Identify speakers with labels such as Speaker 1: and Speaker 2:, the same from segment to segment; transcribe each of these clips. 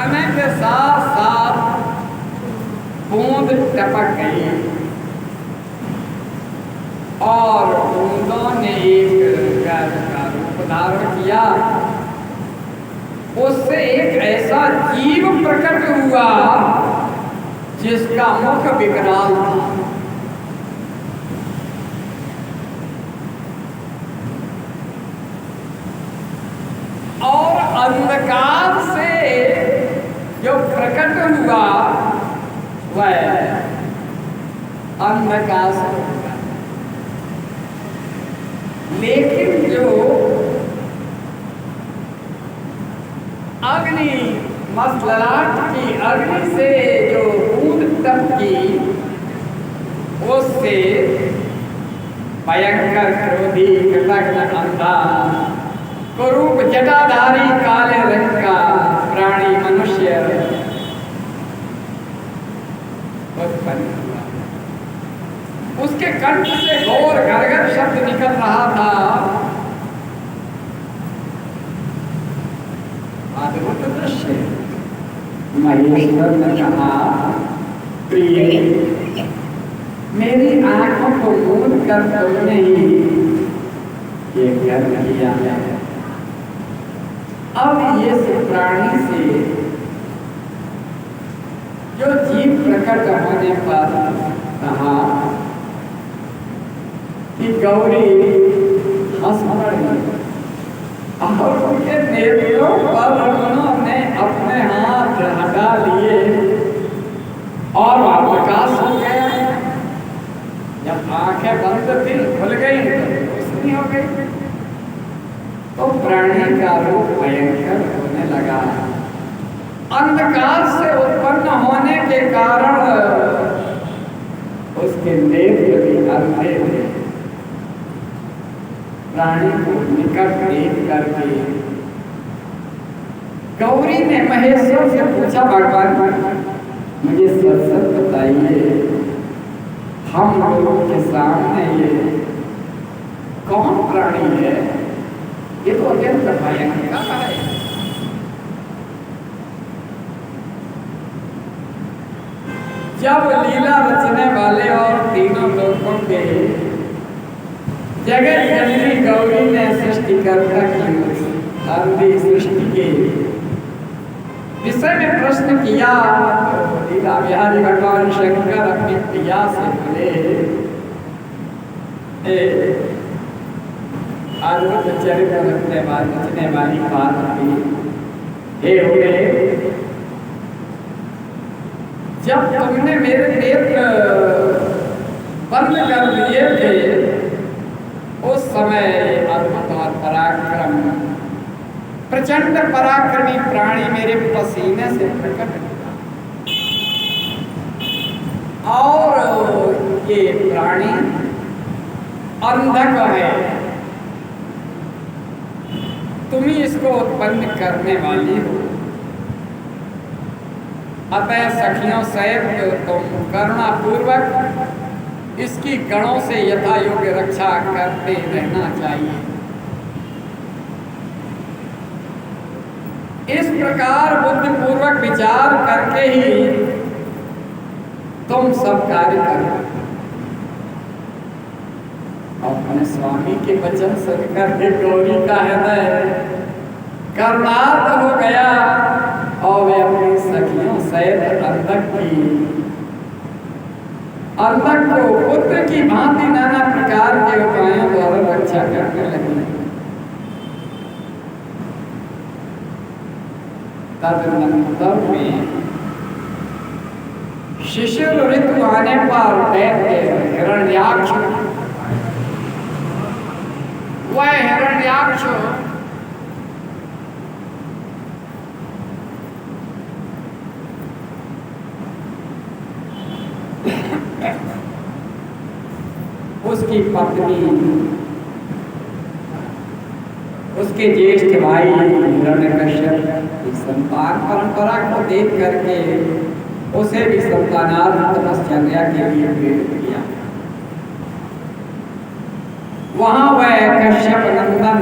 Speaker 1: समय के साथ साथ बूंद टपक गई और बूंदों ने एक गज का रूप धारण किया। उससे एक ऐसा जीव प्रकट हुआ जिसका मुख विकराल था। और अंधकार से जो प्रकट हुआ वह अंधकार से हुआ, लेकिन जो अग्नि मसलराट की अग्नि से जो बूंद टपकी उससे भयंकर क्रोधी कृतघ्न अंधा कुरूप जटाधारी काले रंग का प्राणी मनुष्य उत्पन्न हुआ। उसके कंठ से घोर गरगर शब्द निकल रहा था। अद्भुत दृश्य। महेश्वर ने कहा, प्रिय, मेरी आंखों को मूंद कर तुमने ही ये कर्म किया है। अब ये प्राणी से जो जीव प्रकट होने पर कहा कि गौरी हंस पड़ी और उनके नेत्रों पर उन्होंने अपने हाथ हटा लिए और प्रकाश हो गया। जब आंखें बंद थी खुल गई तो रोशनी हो गई। तो प्राणी का रूप भयंकर होने लगा। अंधकार से उत्पन्न होने के कारण उसके नेत्र भी अंधे थे। प्राणी को निकट देख करके गौरी ने महेश्वर से पूछा, भगवान मुझे सच सच बताइए, हम लोगों के सामने ये कौन प्राणी है? ये तो अत्यंत भयंकर है। जब लीला रचने वाले और तीनों लोगों के जगत जननी गौरी ने सृष्टिकर्ता की अंधी सृष्टि के विषय में प्रश्न किया, लीला बिहारी भगवान शंकर अपनी प्रिया से बोले, अद्भुत चरित्र रचने वाली पार्वती, हे उड़े, जब तुमने मेरे नेत्र बंद कर दिए थे उस समय अद्भुत और पराक्रम प्रचंड पराक्रमी प्राणी मेरे पसीने से प्रकट हुआ और ये प्राणी अंधक है। तुम ही इसको उत्पन्न करने वाली हो। अतः सखियों सहित तुम करुणा पूर्वक इसकी गणों से यथा योग्य रक्षा करते रहना चाहिए। इस प्रकार बुद्धिपूर्वक विचार करके ही तुम सब कार्य करो। अपने स्वामी के वचन सुनकर के गौरी का हृदय करुणार्थ हो गया और वे अपनी सखियों सहित अंधक को पुत्र की भांति नाना प्रकार के उपायों द्वारा रक्षा करने लगी। तदनंतर में शिशिर ऋतु आने पर हिरण्याक्ष, वह हिरण्याक्ष उसकी पत्नी, उसके ज्येष्ठ भाई हिरण्यकश्यप की संतान परंपरा को देख करके उसे भी संतानार्थ तपश्चर्या के लिए प्रेरित किया। वहां वह कश्यप नंदन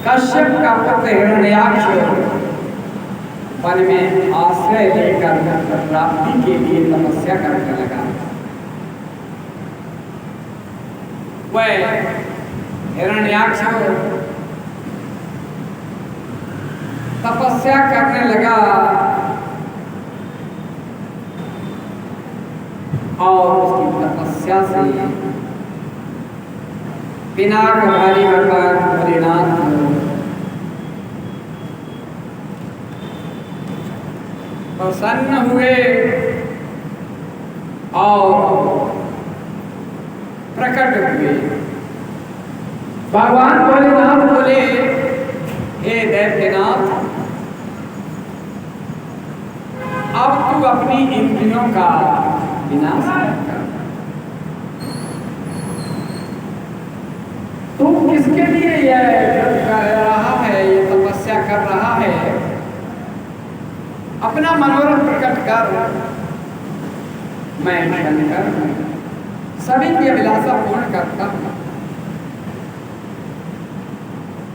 Speaker 1: कश्यप का पुत्र हिरण्याक्ष वन में आश्रय लेकर प्राप्ति के लिए तपस्या करने लगा। वह हिरण्याक्ष तपस्या करने लगा और उसकी तपस्या से पिनाकधारी भगवान भोलेनाथ प्रसन्न हुए और प्रकट हुए। भगवान भोलेनाथ बोले, हे दैत्यनाथ, अब तू अपनी इंद्रियों का विनाश कर। तू किसके लिए यह कर रहा है, ये तपस्या कर रहा है? अपना मनोरथ प्रकट कर। मैं शंकर सभी की अभिलाषा पूर्ण करता हूं।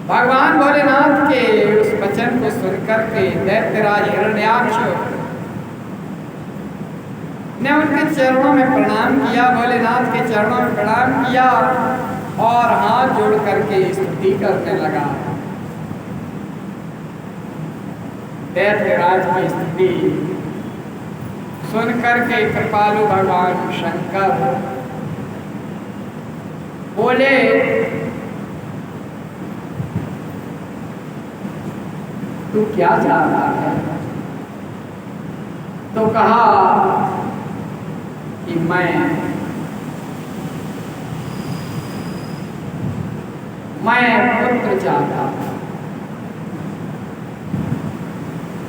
Speaker 1: भगवान भोलेनाथ के उस वचन को सुनकर के दैत्यराज हिरण्याक्ष ने उनके चरणों में प्रणाम किया, भोलेनाथ के चरणों में प्रणाम किया और हाथ जोड़ करके स्तुति करने लगा। दैत्यराज की स्तुति सुनकर के कृपालु भगवान शंकर बोले, तू क्या चाहता है? तो कहा कि मैं पुत्र चाहता हूं।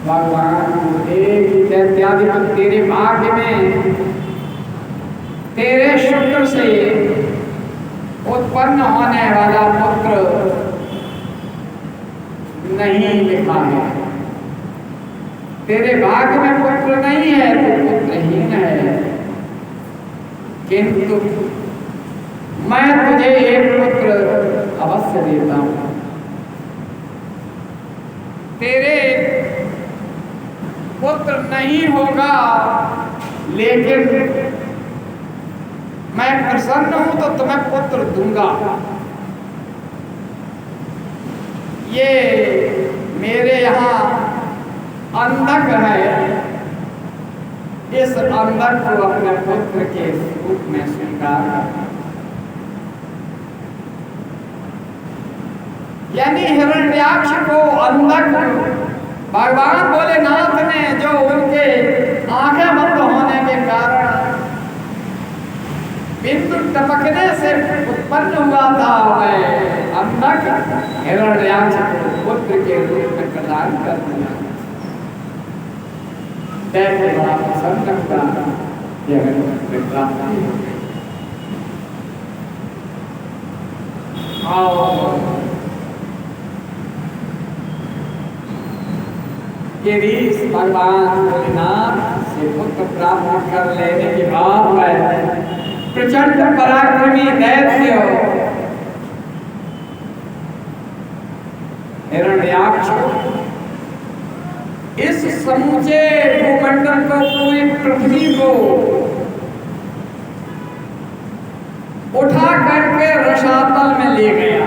Speaker 1: भगवान दैत्याधिपति, तेरे भाग्य में तेरे शुक्र से उत्पन्न होने वाला पुत्र नहीं लिखा है। तेरे भाग्य में पुत्र नहीं है, तो पुत्रहीन है। किंतु मैं तुझे एक पुत्र अवश्य देता हूं। तेरे पुत्र नहीं होगा, लेकिन मैं प्रसन्न हूं तो तुम्हें पुत्र दूंगा। ये मेरे यहाँ अंधक है, इस अंधक को अपने पुत्र के रूप में स्वीकार कर। यानी हिरण्याक्ष को अंधक भगवान भोलेनाथ ने, जो उनके आंखें बंद होने के कारण बिंदु टपकने से उत्पन्न हुआ था, वह अंधक हिरण्याक्ष को पुत्र के रूप में प्रदान कर दिया। दैत्य बड़ा प्रसन्न हुआ, यह प्राप्ति हो गई। और गिरीश भगवान भोलेनाथ से पुत्र प्राप्त कर लेने के बाद वह प्रचंड पराक्रमी दैत्य हिरण्याक्ष इस समूचे भूमंडल को, पूरी पृथ्वी को उठा करके रसातल में ले गया।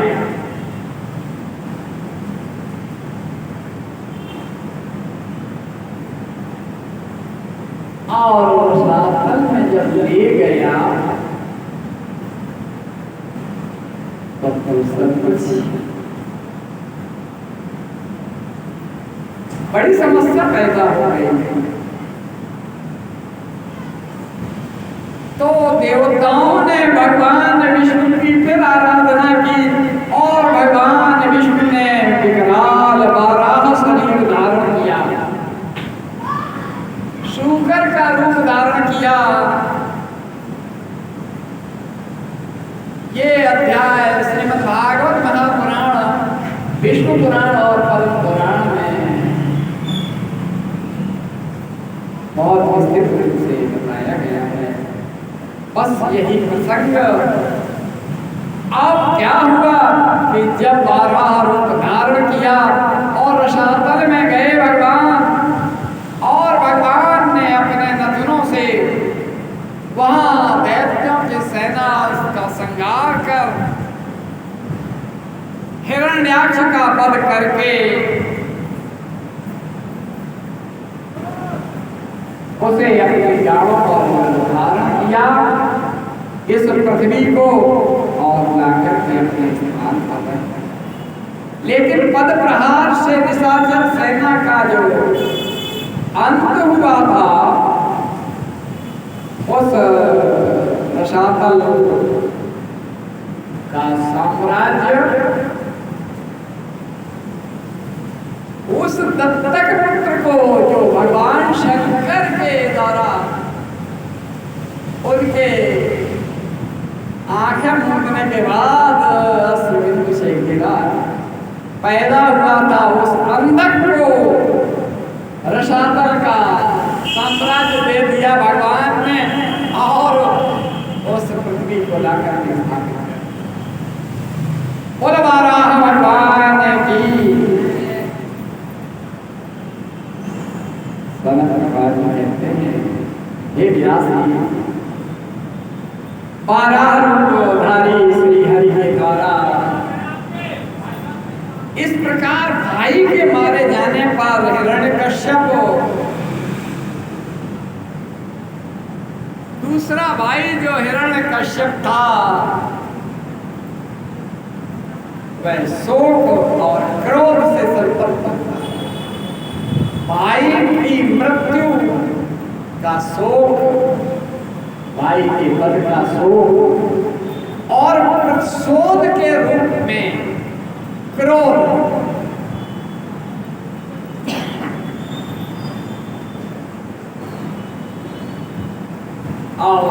Speaker 1: और रसातल में जब ले गया तो सब कुछ बड़ी समस्या पैदा हो गई। तो देवताओं ने भगवान विष्णु की फिर आराधना की और भगवान विष्णु ने विकराल बारह शरीर धारण किया, शूकर का रूप धारण किया। ये अध्याय श्रीमद् भागवत महापुराण, विष्णु पुराण और पद्म पुराण में बहुत विस्तृत रूप से बताया गया है। बस यही प्रसंग। अब क्या हुआ कि जब बारह रूप धारण किया और रसातल में गए भगवान, वध करके उसे अपनी जाड़ों पर धारण किया, इस पृथ्वी को और लाकर के अपने स्थान पर रखा। लेकिन पद प्रहार से निशाचर सेना का जो अंत हुआ था, उस रसातल का साम्राज्य उस दत्तक पुत्र को, जो भगवान शंकर के द्वारा उनके आंखें मूंदने के बाद अश्रुबिंदु से गिरा पैदा हुआ था, उस अंधक को रसातल का साम्राज्य दे दिया भगवान ने और उस पृथ्वी को लाकर के स्थापित किया। बोल वाराह भगवान की। सनत कुमार जी कहते हैं, हे व्यास जी, 12 रूपधारी श्री हरि के द्वारा इस प्रकार भाई के मारे जाने पर हिरण्यकश्यप दूसरा भाई जो हिरण्यकश्यप था वह शोक और क्रोध से संतप्त था। भाई की मृत्यु का शोक, भाई के पद का शोक और प्रतिशोध के रूप में क्रोध, और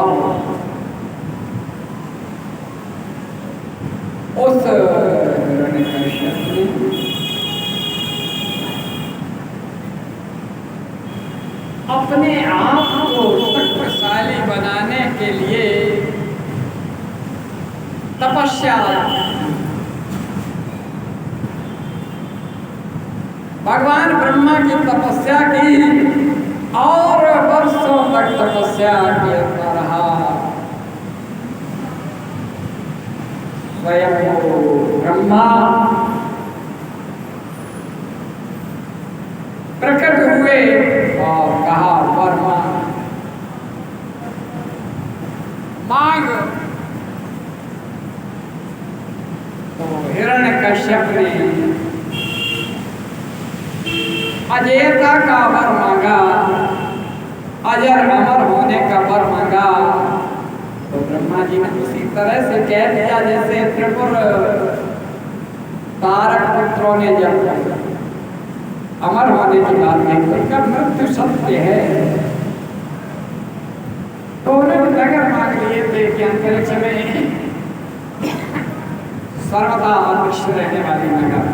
Speaker 1: उस हिरण्यकश्यप ने अपने आप को शक्तिशाली बनाने के लिए तपस्या, भगवान ब्रह्मा की तपस्या की और वर्षों तक तपस्या करता रहा। स्वयं ब्रह्मा प्रकट हुए और कहा, वर्मा मांग। तो हिरण्यकश्यप ने अजेयता का वर मांगा, अजर अमर होने का वर मांगा। तो ब्रह्मा जी ने उसी तरह से कह दिया जैसे त्रिपुर तारक पुत्रों ने जब अमर होने की बात कही, उनका मृत्यु सत्य है। तो उन्होंने नगर मांग लिए थे कि अंतरिक्ष में सर्वदा अदृश्य रहने वाली नगर।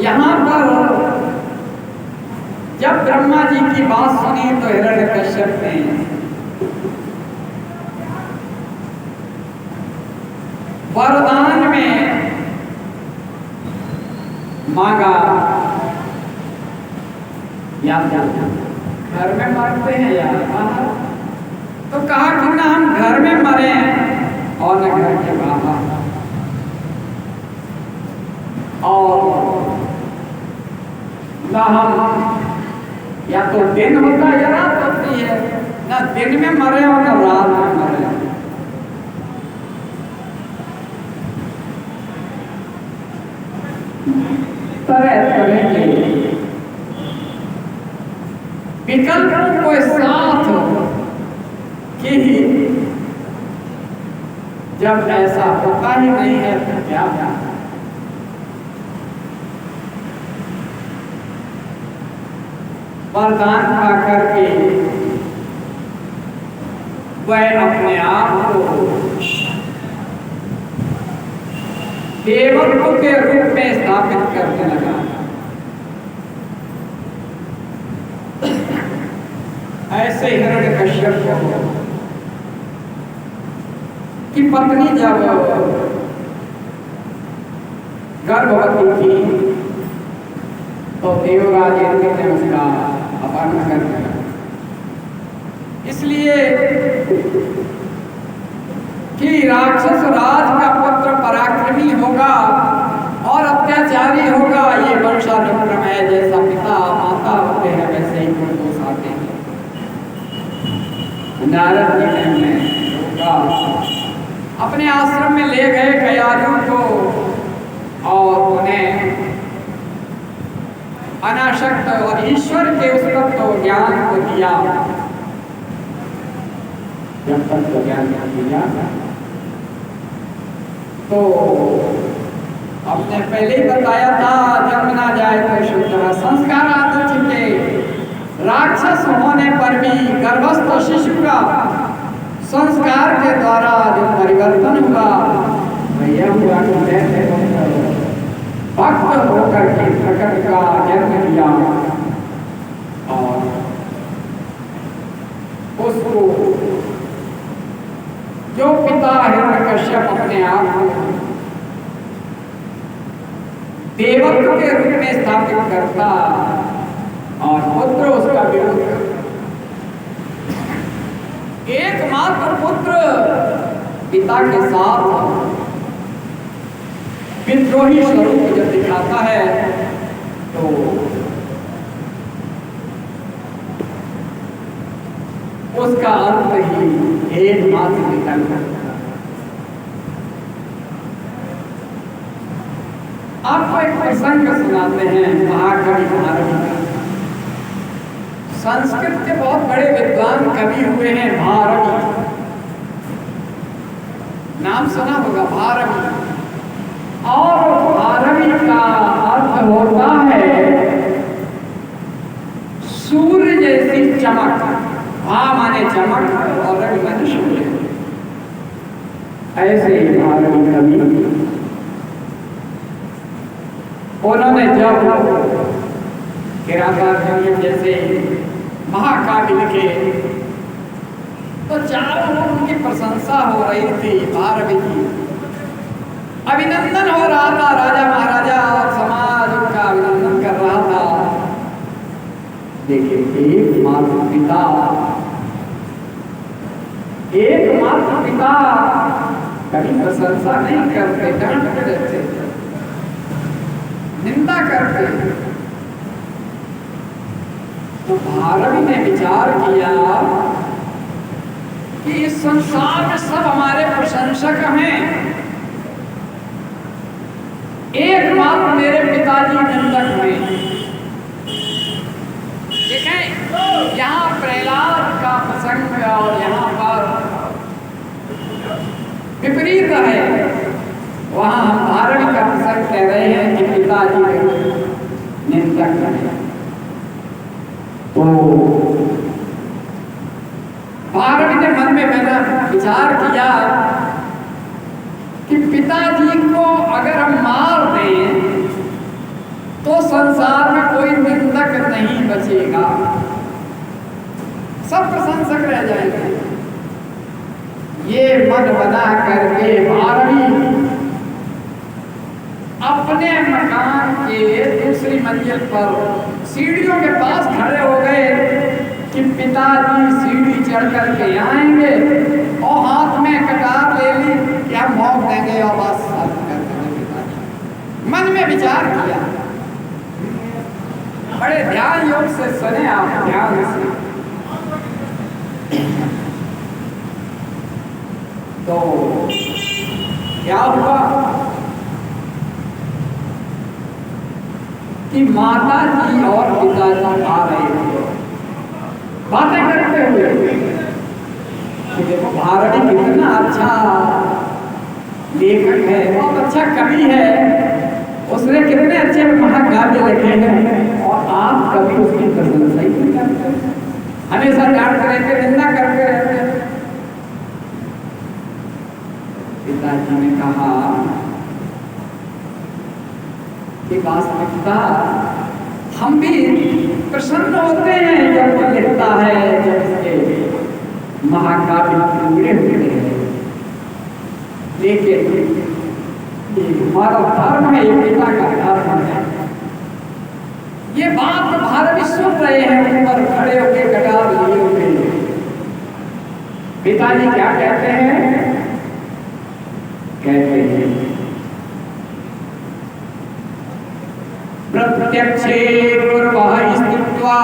Speaker 1: यहाँ पर जब ब्रह्मा जी की बात सुनी तो हिरण्यकश्यप ने वरदान में मांगा, या घर में मरते हैं या बाहर। तो कहा कि ना हम घर में मरे और न घर के बाहर, और ना हम या तो दिन होता है या रात होती है, ना दिन में मरे और ना रात में मरे। तरह तरह के विकल्पों को साथ कि जब ऐसा होता ही नहीं है तो क्या वरदान पा करके वह अपने आप को देवत्व के रूप में स्थापित करने लगा। ऐसे हिरण्यकश्यप की पत्नी जब गर्भवती थी तो देवराज इंद्र ने उसका अपहरण कर दिया। इसलिए कि राक्षस राज का पुत्र पराक्रमी होगा और नारद जी ने अपने आश्रम में ले गए कयाधु को और उन्हें अनासक्त और ईश्वर के उस तत्व ज्ञान को दिया। जब तत्व ज्ञान दिया तो आपने पहले ही बताया था, जन्म ना जाए तो शुद्ध संस्कार आते चुके, राक्षस होने पर भी गर्भस्थ शिशु का संस्कार के द्वारा जो परिवर्तन हुआ यह हुआ कि भक्त होकर के प्रकट का जन्म लिया और उसको जो पिता हिरण्यकश्यप अपने आप को देवत्व के रूप में स्थापित करता और पुत्र उसका विरोध करता। एकमात्र पुत्र पिता के साथ विद्रोही स्वरूप जब दिखाता है तो उसका अंत ही एकमात्र निकल करता। आपको एक प्रसंग सुनाते हैं महाकवि भारवी का। संस्कृत के बहुत बड़े विद्वान कवि हुए हैं भारवी, नाम सुना होगा भारवी। और भारवी का अर्थ होता है सूर्य जैसी चमक। भा माने चमक और रवि माने सूर्य। ऐसे भारवी कवि उन्होंने जब किरातार्जुनीय जैसे महाकाव्य लिखे तो चारों ओर उनकी प्रशंसा हो रही थी। भारवी की अभिनंदन हो रहा था, राजा महाराजा और समाज उनका अभिनंदन कर रहा था। देखिए एकमात्र पिता कभी प्रशंसा नहीं करते, डांटते रहते, निंदा करते। तो भारवी ने विचार किया कि इस संसार में सब हमारे प्रशंसक हैं, एकमात्र मेरे पिताजी निंदक हैं। देखें यहाँ प्रहलाद का प्रसंग और यहाँ पर विपरीत है, वहाँ हम भारवी का प्रसंग कह रहे हैं कि पिताजी निंदक हैं। तो भारवी ने मन में मैंने विचार किया कि पिताजी को अगर हम मार दें तो संसार में कोई निंदक नहीं बचेगा, सब प्रशंसक रह जाएंगे। ये मन बना करके भारवी अपने मकान के दूसरी मंजिल पर सीढ़ियों के पास खड़े हो गए कि पिताजी सीढ़ी चढ़ करके आएंगे और हाथ में कटार ले ली कि हम भौंक देंगे और बस कर देंगे। पिताजी मन में विचार किया, बड़े ध्यान योग से सुने आप, ध्यान से। तो क्या हुआ कि माता जी और पिताजी आ रहे थे बातें करते हुए कि देखो भारवी कितना अच्छा लेखक है, बहुत अच्छा कवि है, उसने कितने अच्छे महाकाव्य लिखे हैं और आप कभी उसकी प्रशंसा ही नहीं करते, हमेशा डांटते रहते, निंदा करते रहते। पिताजी ने कहा कि वास्तविकता हम भी प्रसन्न होते हैं जब वो लिखता है, जब इसके महाकाव्य पूरे होते हैं, लेकिन हमारा धर्म है, ये पिता का धर्म है। ये बात भारवी सुन रहे हैं, ऊपर खड़े होकर कटार लिए हुए। पिताजी क्या कहते हैं? कहते हैं प्रत्यक्षे पूर्वः स्थित्वा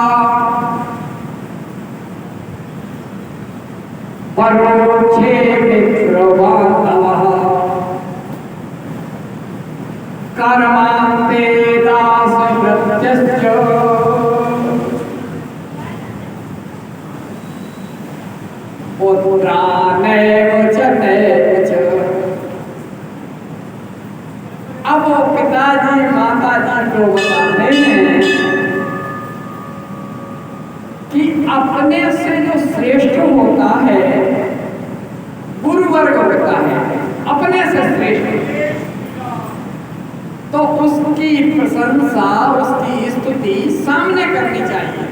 Speaker 1: अपने से जो श्रेष्ठ होता है गुरु वर्ग होता है, अपने से श्रेष्ठ, तो उसकी प्रशंसा, उसकी स्तुति सामने करनी चाहिए।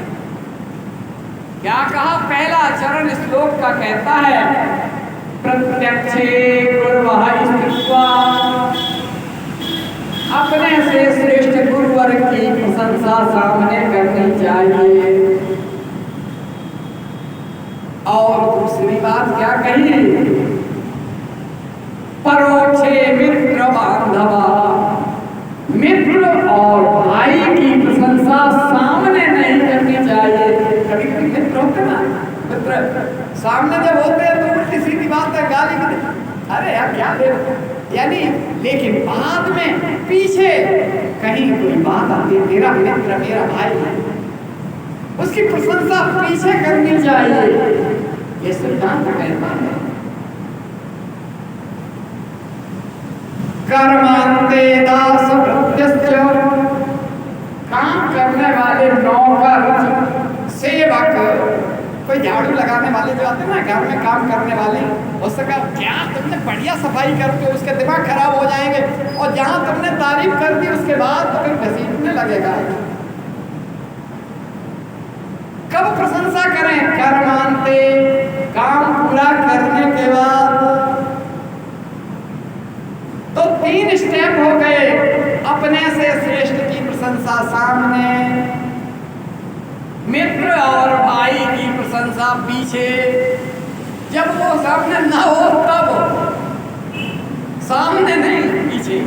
Speaker 1: क्या कहा? पहला चरण श्लोक का कहता है प्रत्यक्षे गुरुवः स्थित्वा, अपने से श्रेष्ठ गुरुवर की प्रशंसा सामने करनी चाहिए। और दूसरी बात क्या कही? परोक्षे मित्र बांधवा, मित्र और भाई की प्रशंसा सामने नहीं करनी चाहिए। कभी कभी मित्र होते ना, मित्र सामने जब होते हैं तो उल्टी सीधी बात है, गाली की, अरे यार क्या दे, यानी लेकिन बाद में पीछे कहीं कोई बात आती है, तेरा मित्र मेरा भाई है, उसकी प्रशंसा पीछे करनी चाहिए। ये सिद्धांत कहता है। कर्मांते दास भृत्यश्च, काम करने वाले नौकर, सेवक, कोई झाड़ू लगाने वाले जो आते हैं ना घर में काम करने वाले, उससे कहा क्या तुमने बढ़िया सफाई करते हो, उसके दिमाग खराब हो जाएंगे, और जहां तुमने तारीफ कर दी उसके बाद तो फिर घसीटने लगेगा। कब प्रशंसा करें? कर्मांते, काम पूरा करने के बाद। तो 3 स्टेप हो गए, अपने से श्रेष्ठ की प्रशंसा सामने, मित्र और भाई की प्रशंसा पीछे, जब वो सामने ना हो तब, सामने नहीं पीछे,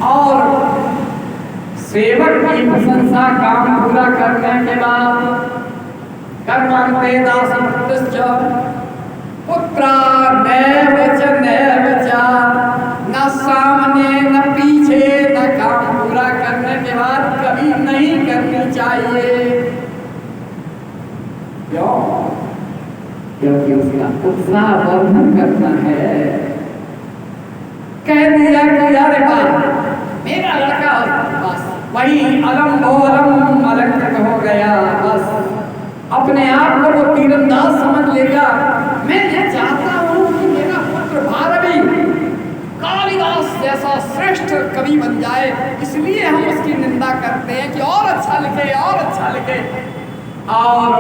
Speaker 1: और सेवक की प्रशंसा काम पूरा करने के बाद। कर्मांते दास भृत्यश्च पुत्रा नैव च नैव च, न सामने न पीछे, न काम पूरा करने के बाद कभी नहीं करनी चाहिए। क्यों? क्योंकि उसका उत्साह वर्धन करना है। कह दिया कि अरे वाह मेरा लड़का, बस वही अलम भोलम अलंकृत हो गया, बस अपने आप को वो तीरंदाज समझ लेगा। मैं ये चाहता हूं कि मेरा पुत्र भारवी कालिदास जैसा श्रेष्ठ कवि बन जाए, इसलिए हम उसकी निंदा करते हैं कि और अच्छा लिखे, और अच्छा लिखे। और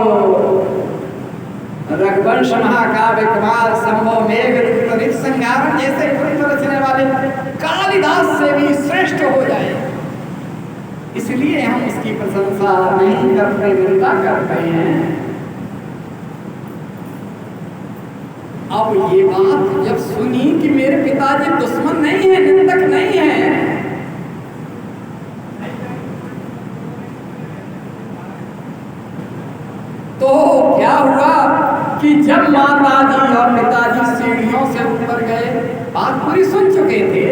Speaker 1: रघुवंश महाकाव्य कुमार संभव मेघ संज्ञान जैसे ग्रंथ रचने वाले कालिदास से भी श्रेष्ठ हो जाए, इसलिए हम उसकी प्रशंसा नहीं करते, निंदा करते हैं। अब ये बात जब सुनी कि मेरे पिताजी दुश्मन नहीं है, निंदक नहीं है, तो क्या हुआ कि जब माताजी और पिताजी सीढ़ियों से ऊपर गए, बात पूरी सुन चुके थे,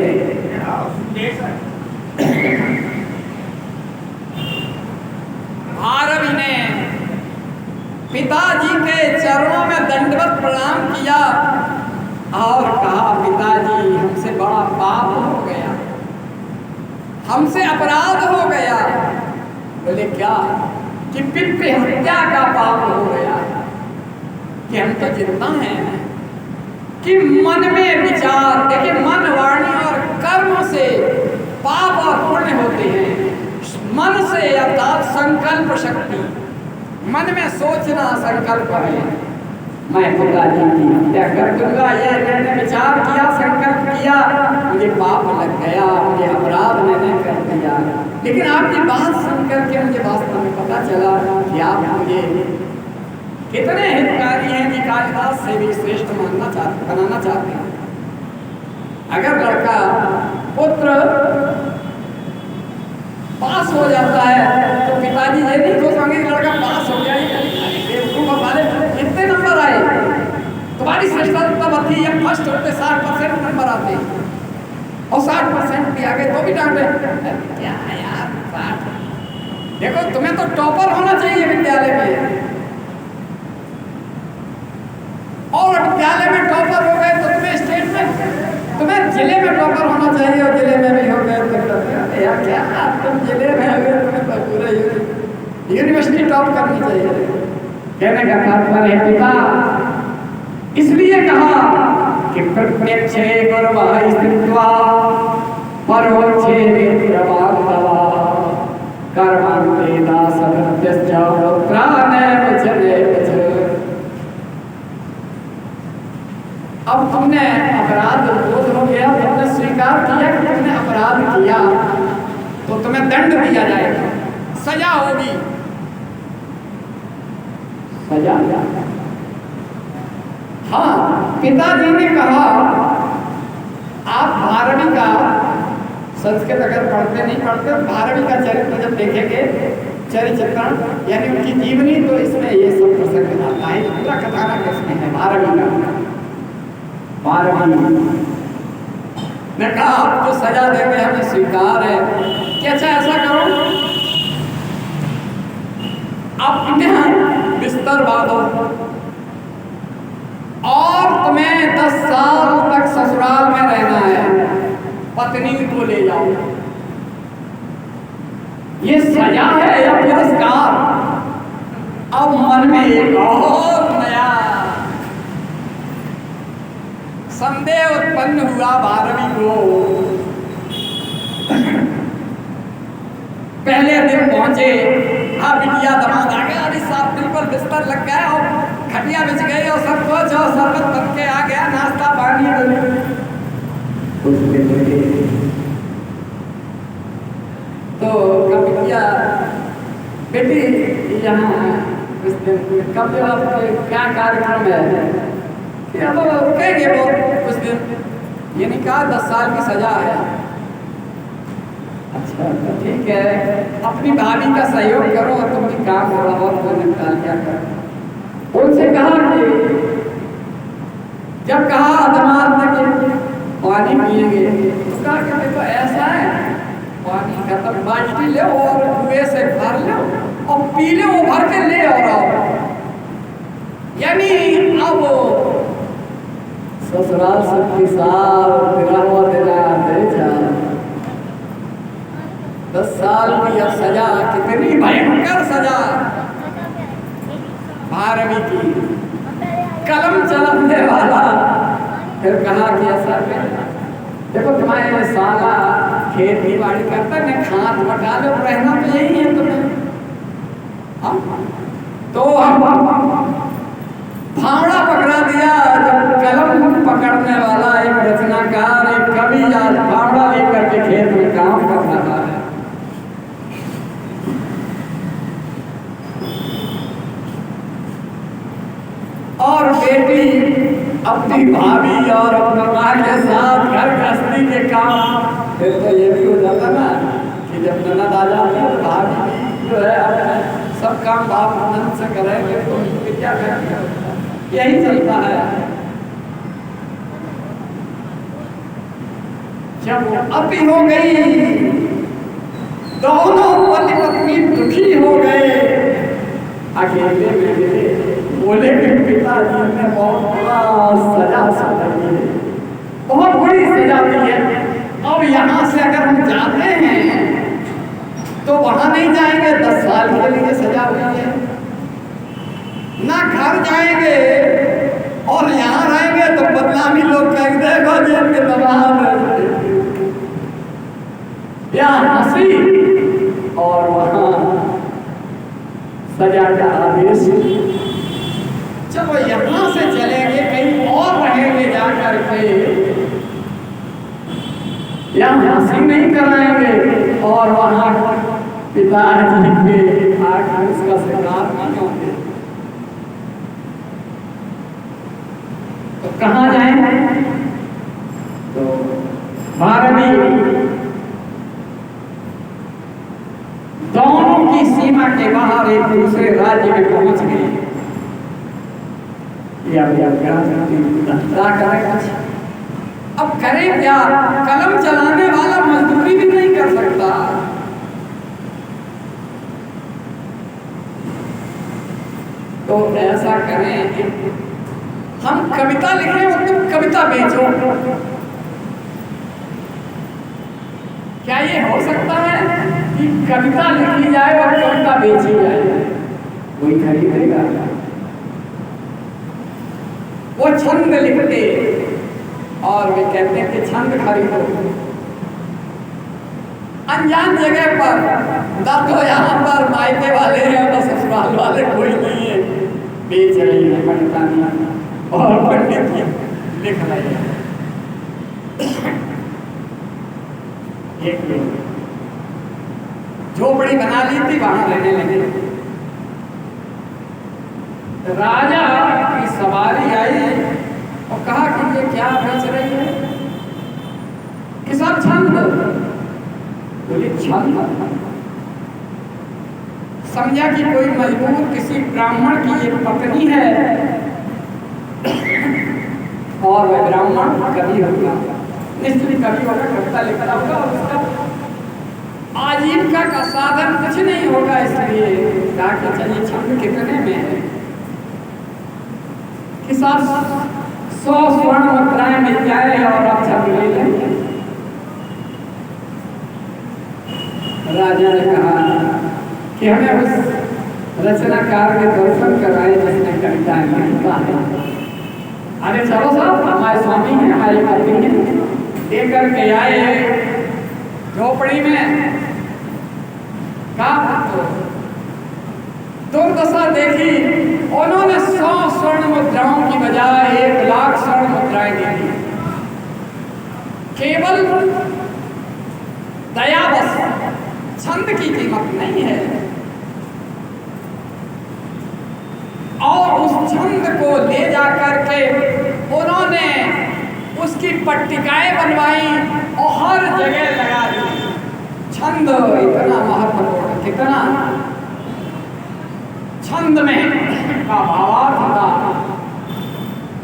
Speaker 1: भारवी ने पिताजी के चरणों में दंडवत प्रणाम किया और कहा पिताजी हमसे बड़ा पाप हो गया, हमसे अपराध हो गया। बोले क्या? कि पितृ हत्या का पाप हो गया, कि हम तो जितना हैं कि मन में विचार, देखिए मन वाणी और कर्म से पाप और पुण्य होते हैं। मन से अर्थात संकल्प शक्ति, मन में सोचना संकल्प है, मैं पिताजी की हत्या कर दूंगा, ये मैंने विचार किया, संकल्प किया, मुझे पाप लग गया, मुझे अपराध मैंने कर दिया। लेकिन आपकी बात सुनकर के मुझे वास्तव में पता चला कि आप मुझे कितने हितकारी हैं कि कालिदास से भी श्रेष्ठ बनाना चाहते हैं। अगर लड़का पुत्र पास हो जाता है तो पिताजी ये नहीं सोचेंगे कि लड़का पास हो गया, बेवकूफ वाले कितने नंबर आए, तुम्हारी श्रेष्ठता तब थी जब फर्स्ट होते 60% नंबर आते और 60% भी आ गए तो भी डांटे, क्या यार 60। देखो तुम्हें तो टॉपर होना चाहिए विद्यालय में, और विद्यालय में टॉपर हो गए तो तुम्हें स्टेट में, तुम्हें जिले में टॉपर होना चाहिए, और जिले में भी हो गए तो यार क्या तुम जिले में हो गए, तुम्हें तो पूरा यूनिवर्सिटी टॉप करनी चाहिए। कहने का तात्पर्य है पिता, इसलिए कहा कि प्रत्यक्षे गुरुवाई स्थित्वा परोक्षे मित्रवार्तवा कर्मान्ते दासवत्यश्च पुत्रानेव च। अब तुमने अपराध बोध हो गया, तुमने स्वीकार किया कि तुमने अपराध किया, तो तुम्हें दंड दिया जाएगा, सजा होगी। सजा? हाँ, पिताजी ने कहा आप 12वीं का संस्कृत अगर पढ़ते नहीं पढ़ते, 12वीं का चरित्र जब देखेंगे, चरित्रचित्रण यानी उनकी जीवनी, तो इसमें ये सब प्रसंग आता है, पूरा कथानक इसमें है 12वीं का। 12वीं ने कहा आपको सजा देंगे, हमें स्वीकार है कि अच्छा ऐसा करो, आप यहाँ बिस्तर बांधो और तुम्हें 10 साल तक ससुराल में रहना है, पत्नी को ले जाओ। ये सजा है या पुरस्कार? अब मन में एक और नया संदेह उत्पन्न हुआ 12वीं को। पहले दिन पहुंचे, हाँ बिटिया दमाद आ गया, अभी 7 दिन पर बिस्तर लग गया और खटिया बिछ गई और सब कुछ, और शरबत बन के आ गया, नाश्ता पानी तो बिटिया बेटी यहाँ कब क्या कार्यक्रम है? अब रुकेंगे वो कुछ दिन, ये नहीं कहा 10 साल की सजा है। अच्छा ठीक है, अपनी भाभी का सहयोग करो और तुम भी काम हो रहा और कोई निकाल क्या करो। उनसे कहा कि जब कहा दमाद ने कि पानी पिएंगे, तो कहा कि देखो ऐसा है, पानी खत्म, बाल्टी ले और कुएं से भर लो और पी लो, वो भर के ले और आओ। यानी अब ससुराल सबकी साल तेरा हुआ तेरा दे जा 10 साल की अब सजा, कितनी भयंकर सजा 12वीं की, कलम चलाने वाला। फिर कहा कि ऐसा देखो तुम्हारे साला खेती बाड़ी करता है, खाद बटा लो, रहना तो यही है तुम्हें। तो हम फावड़ा पकड़ा दिया, जब कलम पकड़ने वाला एक रचनाकार, एक कवि आज फावड़ा लेकर के खेत में काम कर रहा है। और बेटी अपनी भाभी और अपनी माँ के साथ घर गृहस्थी के काम, फिर तो ये भी हो जाता ना कि जब ननद आ जाती है तो भाभी जो है अपने सब काम बाप ननद से करेंगे, तो क्या करेंगे, यही चलता है। जब अति हो गई, दोनों पति पत्नी दुखी हो गए, अकेले में गिरे, बोले कि पिताजी ने बहुत बड़ा सजा सुनाई है, बहुत बड़ी सजा दी है। अब यहाँ से अगर हम जाते हैं तो वहां नहीं जाएंगे, 10 साल के लिए सजा हुई है, ना घर जाएंगे और यहाँ रहेंगे तो बदनामी लोग कहेंगे देखो जेल के दबाव यहाँ हंसी और वहां सजा का आदेश। चलो यहाँ से चलेंगे, कहीं और रहेंगे जाकर के, यहाँ हंसी नहीं कराएंगे और वहां पिताजी के आगे उसका शिकार नहीं होंगे, तो कहाँ जाएंगे? तो 12वीं दोनों की सीमा के बाहर एक दूसरे राज्य में पहुंच गए। अब करें क्या? कलम चलाने वाला मजदूरी भी नहीं कर सकता। तो ऐसा करें, हम कविता लिखें और तुम कविता बेचो, क्या ये हो सकता है कि कविता लिखी जाए और कविता बेची जाए? कोई खरीदेगा? वो छंद लिखते और वे कहते हैं कि छंद खरीदो। अनजान जगह पर दर्द हो, यहाँ पर मायके वाले हैं और ससुराल वाले कोई नहीं है, बेच रही है पंडितानी और पंडित जी लिख रहे हैं। एक झोपड़ी बना ली थी, वहां रहने लगे। राजा की सवारी आई और कहा कि ये क्या बेच रही है? कि सब छंद। बोले छंद? समझा कि कोई मजबूर किसी ब्राह्मण की एक पत्नी है और वह ब्राह्मण कवि होगा, निश्चित कवि होगा, कविता लिखता होगा और उसका आजीविका का साधन कुछ नहीं होगा, इसलिए जाके चाहिए छंद कितने में है कि 100 स्वर्ण मुद्राएं मिल जाए और आप छंद ले लेंगे। राजा ने कहा कि हमें उस रचनाकार के दर्शन कराए जिसने कविताएं लिखता है। अरे चलो साहब, हमारे स्वामी हैं, हमारी पत्नी है, लेकर के आए झोपड़ी में। दुर्दशा देखी, उन्होंने 100 स्वर्ण मुद्राओं की बजाय 1 लाख स्वर्ण मुद्राएं दे दी। केवल दयावश, छंद की कीमत नहीं है। और उस छंद को ले जाकर के उन्होंने उसकी पट्टिकाएं बनवाई और हर जगह लगा दी। छंद इतना महत्वपूर्ण, कितना छंद में का भावार्थ था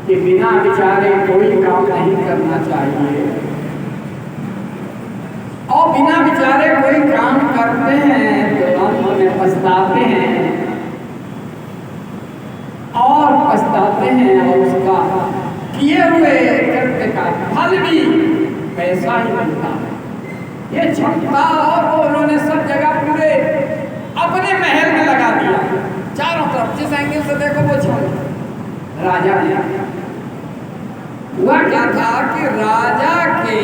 Speaker 1: कि बिना विचारे कोई काम नहीं करना चाहिए, और बिना विचारे कोई काम करते हैं तो अंत में पछताते हैं और पछताते हैं, और उसका किए हुए कृत्य का फल भी पैसा ही मिलता है। ये क्षमता और वो उन्होंने सब जगह पूरे अपने महल में लगा दिया, चारों तरफ जिस एंगल से देखो वो छंद। राजा ने हुआ क्या था कि राजा के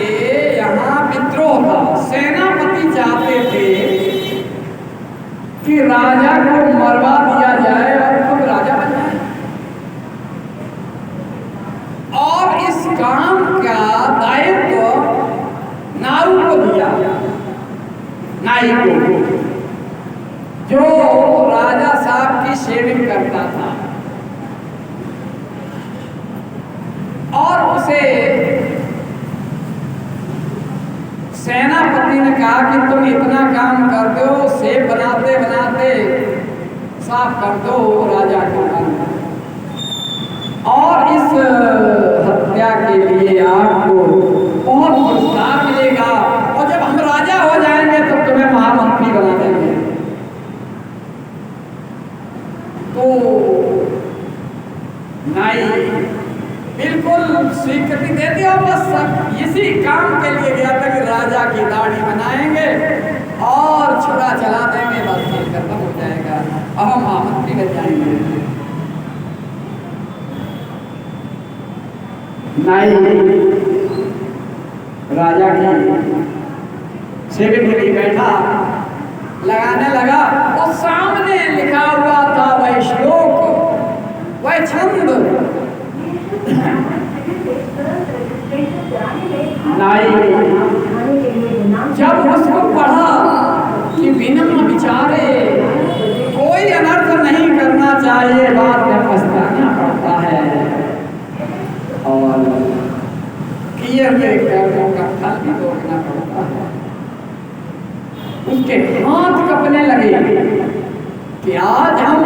Speaker 1: यहाँ विद्रोह था, सेनापति चाहते थे कि राजा को मरवा दिया जाए और खुद राजा बन जाए, और इस काम का दायित्व नाऊ को दिया, नाई को, जो राजा साहब की सेविंग करता था। और उसे सेनापति ने कहा कि तुम इतना काम कर दो, सेब बनाते बनाते साफ कर दो राजा को, और इस हत्या के लिए आपको बहुत पुरस्कार मिलेगा, और जब हम राजा हो जाएंगे तो तुम्हें महामंत्री बना देंगे। तो नाई बिल्कुल स्वीकृति दे दी, और बस इसी काम के लिए गया था कि राजा की दाढ़ी बनाएंगे और छुरा चला देंगे, बस खेल खत्म हो जाएगा, अब हम महामंत्री बन जाएंगे। नाई राजा की सेविंग के लिए बैठा, लगाने लगा, और सामने लिखा हुआ था वह श्लोक, वह छंद। नाई जब उसको पढ़ा कि बिना विचारे कोई अनर्थ नहीं करना चाहिए, बाद में पछताना पड़ता है, और किए हुए कर्मों का फल भी भोगना पड़ता है। उसके हाथ कपने लगे कि आज हम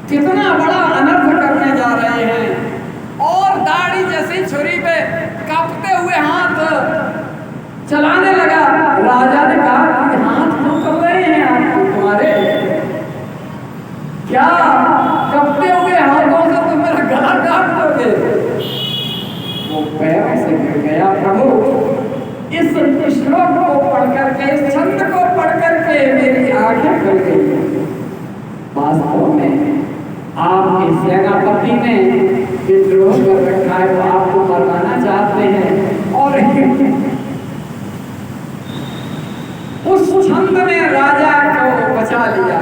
Speaker 1: कितना बड़ा अनर्थ करने जा रहे हैं, और दाढ़ी जैसी छुरी पे कांपते हुए हाथ चलाने लगा। राजा ने कहा कि हाथ क्यों कप रहे हैं आप तुम्हारे, क्या कपते हुए हाथों से तुम मेरा गला काट दोगे? वो पैरों से गिर गया। प्रभु इस श्लोक को पढ़ करके, इस छंद को पढ़ करके मेरी आंखें खुल गई। वास्तव में आपके सेनापति ने विद्रोह कर रखा है, वो आपको मरवाना चाहते हैं। और उस छंद ने राजा को बचा लिया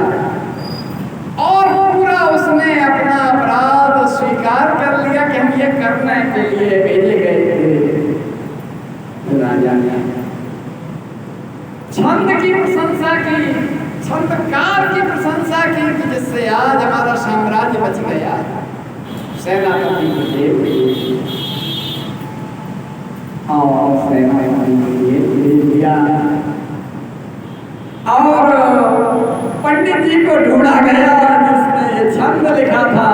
Speaker 1: और पूरा उसने अपना अपराध स्वीकार कर लिया कि हम ये करने के लिए भेजे गए थे। राजा ने छंद की प्रशंसा की, छंदकार की प्रशंसा की, जिससे आज हमारा साम्राज्य बच गया। सेनापति को दे और सेनापति को दे दिया और पंडित जी को ढूंढा गया जिसने ये छंद लिखा था।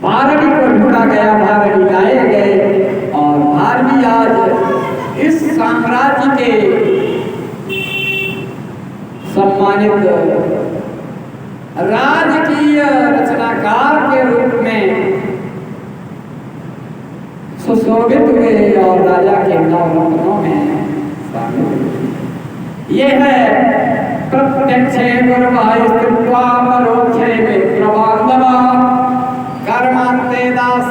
Speaker 1: भारवी को ढूंढा गया, भारवी लाए गए और भारवी आज इस साम्राज्य के सम्मानित राजकीय रचनाकार के रूप में सुशोभित हुए और राजा के नवरत्नों में शामिल हुए। ये है प्रत्यक्षे गुरुभाई स्थित्वा परोक्षे मित्रबान्धवा कर्मान्ते दास